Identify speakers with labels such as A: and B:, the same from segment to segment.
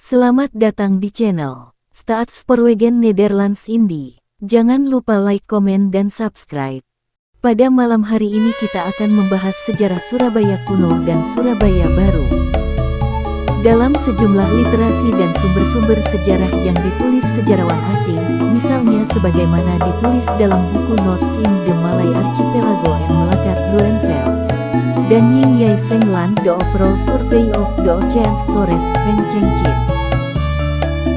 A: Selamat datang di channel Staatspoorwegen Nederlands Indie. Jangan lupa like, komen, dan subscribe. Pada malam hari ini kita akan membahas sejarah Surabaya kuno dan Surabaya baru. Dalam sejumlah literasi dan sumber-sumber sejarah yang ditulis sejarawan asing, misalnya sebagaimana ditulis dalam buku Notes in the Malay Archipelago and Malacca Groeneveld dan Ying Yai Seng Land The Overall Survey of the Oceans Sores Feng Cheng Chin.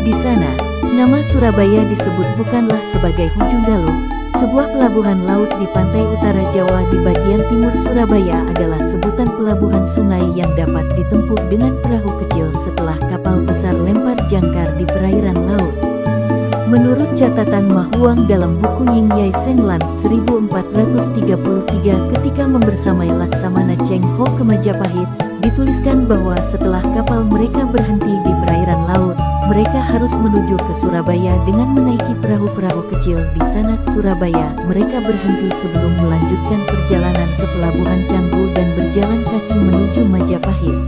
A: Di sana, nama Surabaya disebut bukanlah sebagai Hujung Galuh, sebuah pelabuhan laut di pantai utara Jawa di bagian timur Surabaya adalah sebutan pelabuhan sungai yang dapat ditempuh dengan perahu kecil setelah kapal besar lempar jangkar di perairan laut. Menurut catatan Mahuang dalam buku Ying Yai Seng Land 1433 ketika membersamai Laksamana Cheng Ho ke Majapahit, dituliskan bahwa setelah kapal mereka berhenti di perairan laut, mereka harus menuju ke Surabaya dengan menaiki perahu-perahu kecil di Sanat Surabaya. Mereka berhenti sebelum melanjutkan perjalanan ke Pelabuhan Canggu dan berjalan kaki menuju Majapahit.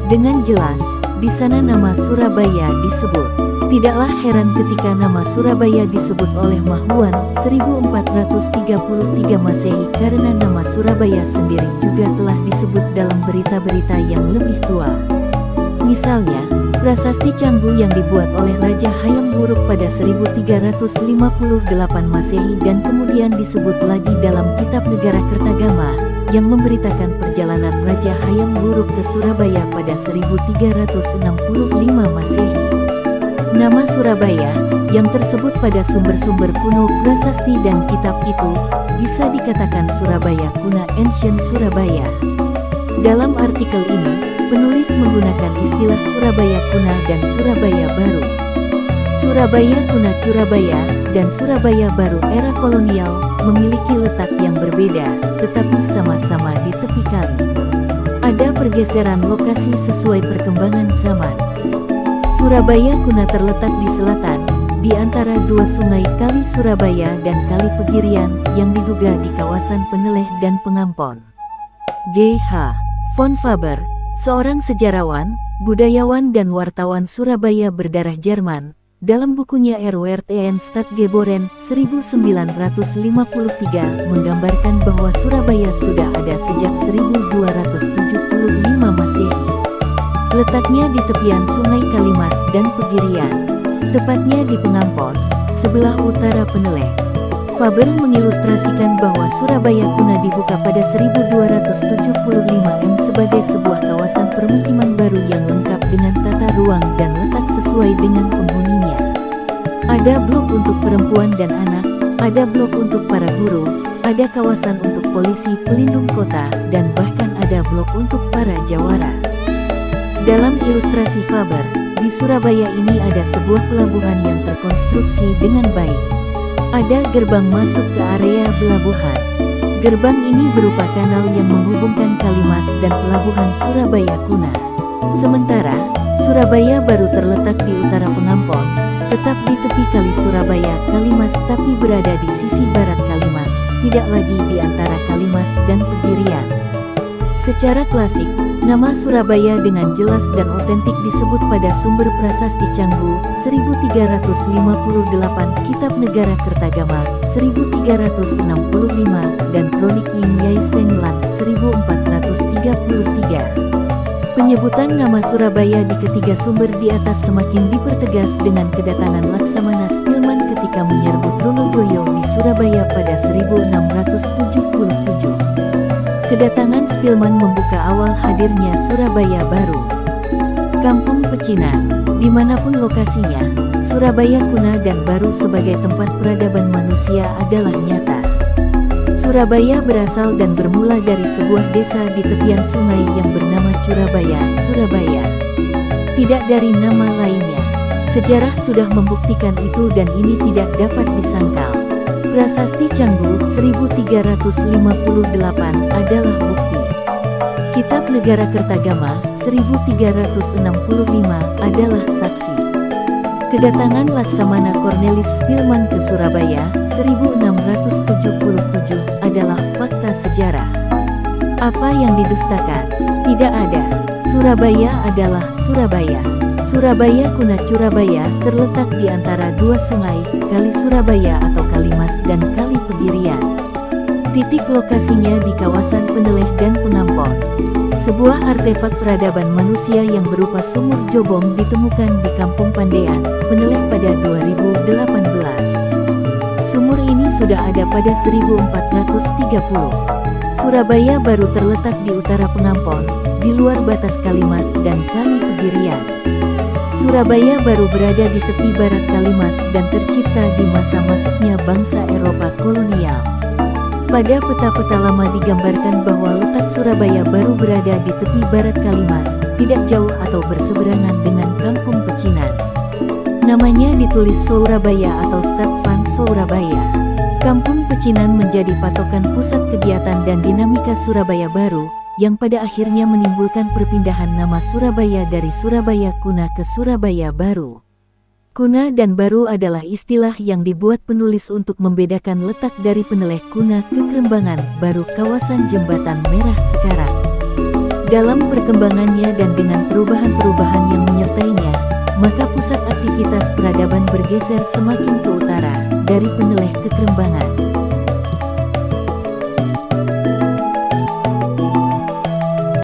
A: Dengan jelas, di sana nama Surabaya disebut. Tidaklah heran ketika nama Surabaya disebut oleh Mahuan 1433 Masehi karena nama Surabaya sendiri juga telah disebut dalam berita-berita yang lebih tua. Misalnya, Prasasti Canggu yang dibuat oleh Raja Hayam Wuruk pada 1358 Masehi dan kemudian disebut lagi dalam Kitab Negara Kertagama yang memberitakan perjalanan Raja Hayam Wuruk ke Surabaya pada 1365 Masehi. Nama Surabaya yang tersebut pada sumber-sumber kuno prasasti dan kitab itu bisa dikatakan Surabaya Kuna Ancient Surabaya. Dalam artikel ini, penulis menggunakan istilah Surabaya Kuna dan Surabaya Baru. Surabaya Kuna Surabaya dan Surabaya Baru era kolonial memiliki letak yang berbeda, tetapi sama-sama di tepi kali. Ada pergeseran lokasi sesuai perkembangan zaman. Surabaya Kuna terletak di selatan, di antara dua sungai Kali Surabaya dan Kali Pegirian yang diduga di kawasan Peneleh dan Pengampon. G.H. von Faber, seorang sejarawan, budayawan dan wartawan Surabaya berdarah Jerman, dalam bukunya Erwerten Stadgeboren 1953 menggambarkan bahwa Surabaya sudah ada sejak 1275 Masehi. Letaknya di tepian Sungai Kalimas dan Pegirian, tepatnya di Pengampon, sebelah utara Peneleh. Faber mengilustrasikan bahwa Surabaya Kuna dibuka pada 1275 sebagai sebuah kawasan permukiman baru yang lengkap dengan tata ruang dan letak sesuai dengan penghuninya. Ada blok untuk perempuan dan anak, ada blok untuk para guru, ada kawasan untuk polisi pelindung kota, dan bahkan ada blok untuk para jawara. Dalam ilustrasi Faber, di Surabaya ini ada sebuah pelabuhan yang terkonstruksi dengan baik. Ada gerbang masuk ke area pelabuhan. Gerbang ini berupa kanal yang menghubungkan Kalimas dan pelabuhan Surabaya Kuna. Sementara, Surabaya Baru terletak di utara Pengampon, tetap di tepi Kali Surabaya Kalimas tapi berada di sisi barat Kalimas, tidak lagi di antara Kalimas dan Pegirian. Secara klasik, nama Surabaya dengan jelas dan otentik disebut pada sumber prasasti Canggu 1358, Kitab Negara Kertagama 1365, dan Kronik Ying Yai Seng Land 1433. Penyebutan nama Surabaya di ketiga sumber di atas semakin dipertegas dengan kedatangan Laksamana Spilman ketika menyerbu Trunojoyo di Surabaya pada 1677. Kedatangan Spilman membuka awal hadirnya Surabaya Baru. Kampung Pecinan, dimanapun lokasinya, Surabaya Kuna dan Baru sebagai tempat peradaban manusia adalah nyata. Surabaya berasal dan bermula dari sebuah desa di tepian sungai yang bernama Curabaya, Surabaya. Tidak dari nama lainnya. Sejarah sudah membuktikan itu dan ini tidak dapat disangkal. Prasasti Canggu 1358 adalah bukti. Kitab Negara Kertagama 1365 adalah saksi. Kedatangan Laksamana Cornelis Spilman ke Surabaya 1677 adalah fakta sejarah. Apa yang didustakan? Tidak ada. Surabaya adalah Surabaya. Surabaya Kuna Surabaya terletak di antara dua sungai, Kali Surabaya atau Kalimas dan Kali Pegirian. Titik lokasinya di kawasan Peneleh dan Pengampon. Sebuah artefak peradaban manusia yang berupa sumur jobong ditemukan di Kampung Pandean, Peneleh pada 2018. Sumur ini sudah ada pada 1430. Surabaya Baru terletak di utara Pengampon, di luar batas Kalimas dan Kali Pegirian. Surabaya Baru berada di tepi barat Kalimas dan tercipta di masa masuknya bangsa Eropa kolonial. Pada peta-peta lama digambarkan bahwa letak Surabaya Baru berada di tepi barat Kalimas, tidak jauh atau berseberangan dengan Kampung Pecinan. Namanya ditulis Sourabaya atau Stad van Sourabaya. Kampung Pecinan menjadi patokan pusat kegiatan dan dinamika Surabaya Baru, yang pada akhirnya menimbulkan perpindahan nama Surabaya dari Surabaya Kuna ke Surabaya Baru. Kuna dan Baru adalah istilah yang dibuat penulis untuk membedakan letak dari Peneleh Kuna ke Krembangan Baru kawasan Jembatan Merah sekarang. Dalam perkembangannya dan dengan perubahan-perubahan yang menyertainya, maka pusat aktivitas peradaban bergeser semakin ke utara, dari Peneleh ke Krembangan.